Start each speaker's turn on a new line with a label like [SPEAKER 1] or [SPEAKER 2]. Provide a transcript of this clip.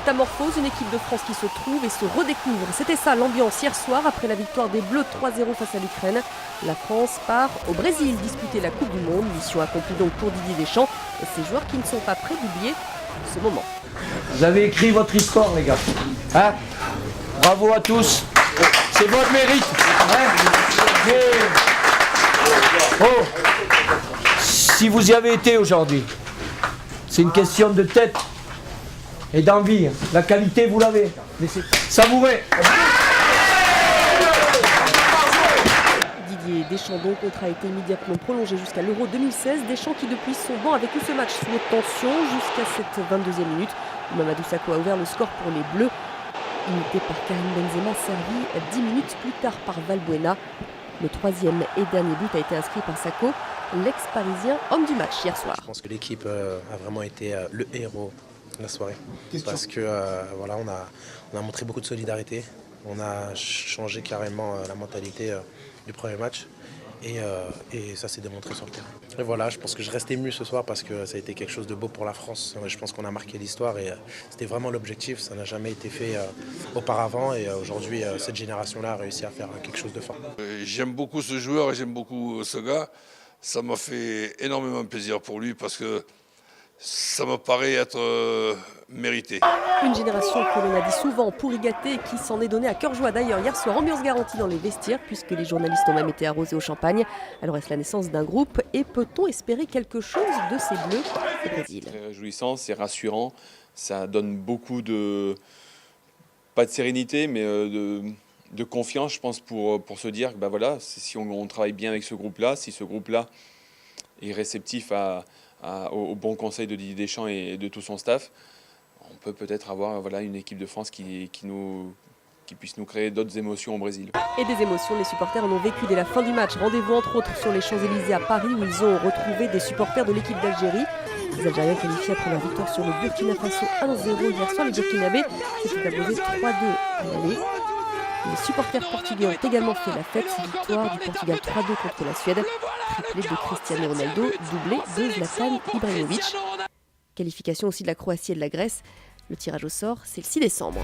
[SPEAKER 1] métamorphose, une équipe de France qui se trouve et se redécouvre. C'était ça l'ambiance hier soir après la victoire des Bleus 3-0 face à l'Ukraine. La France part au Brésil disputer la Coupe du Monde. Mission accomplie donc pour Didier Deschamps et ses joueurs qui ne sont pas prêts d'oublier ce moment.
[SPEAKER 2] Vous avez écrit votre histoire, les gars. Hein? Bravo à tous. C'est votre mérite. Hein? Mais... Oh, si vous y avez été aujourd'hui, c'est une question de tête et d'envie. La qualité, vous l'avez. Mais c'est savouré.
[SPEAKER 1] Didier Deschamps, donc, contrat a été immédiatement prolongé jusqu'à l'Euro 2016. Deschamps qui, depuis son banc, a vécu ce match sous haute tension jusqu'à cette 22e minute. Mamadou Sakho a ouvert le score pour les Bleus. Imité par Karim Benzema, servi 10 minutes plus tard par Valbuena. Le troisième et dernier but a été inscrit par Sakho, l'ex-parisien homme du match hier soir.
[SPEAKER 3] Je pense que l'équipe a vraiment été le héros de la soirée. Parce que voilà, on a montré beaucoup de solidarité. On a changé carrément la mentalité du premier match. Et ça s'est démontré sur le terrain. Et voilà, je pense que je reste ému ce soir parce que ça a été quelque chose de beau pour la France. Je pense qu'on a marqué l'histoire et c'était vraiment l'objectif. Ça n'a jamais été fait auparavant et aujourd'hui, cette génération-là a réussi à faire quelque chose de fort.
[SPEAKER 4] J'aime beaucoup ce joueur et j'aime beaucoup ce gars. Ça m'a fait énormément plaisir pour lui parce que ça me paraît être mérité.
[SPEAKER 1] Une génération que l'on a dit souvent pourri gâté et qui s'en est donné à cœur joie d'ailleurs hier soir. Ambiance garantie dans les vestiaires puisque les journalistes ont même été arrosés au champagne. Alors est-ce la naissance d'un groupe et peut-on espérer quelque chose de ces Bleus au Brésil?
[SPEAKER 5] C'est réjouissant, c'est rassurant, ça donne beaucoup de, pas de sérénité mais de confiance je pense pour se dire que bah voilà, si on travaille bien avec ce groupe-là, si ce groupe-là est réceptif au bon conseil de Didier Deschamps et de tout son staff, on peut peut-être avoir voilà, une équipe de France qui puisse nous créer d'autres émotions au Brésil.
[SPEAKER 1] Et des émotions, les supporters en ont vécu dès la fin du match. Rendez-vous entre autres sur les Champs-Élysées à Paris où ils ont retrouvé des supporters de l'équipe d'Algérie. Les Algériens qualifiés après leur victoire sur le Burkina Faso 1-0 hier soir. Les Burkinabés s'étaient imposés 3-2 à l'aller. Les supporters portugais ont également fait la fête. Victoire du Portugal 3-2 contre la Suède. Triplé de Cristiano Ronaldo, doublé de Zlatan Ibrahimovic. Qualification aussi de la Croatie et de la Grèce. Le tirage au sort, c'est le 6 décembre.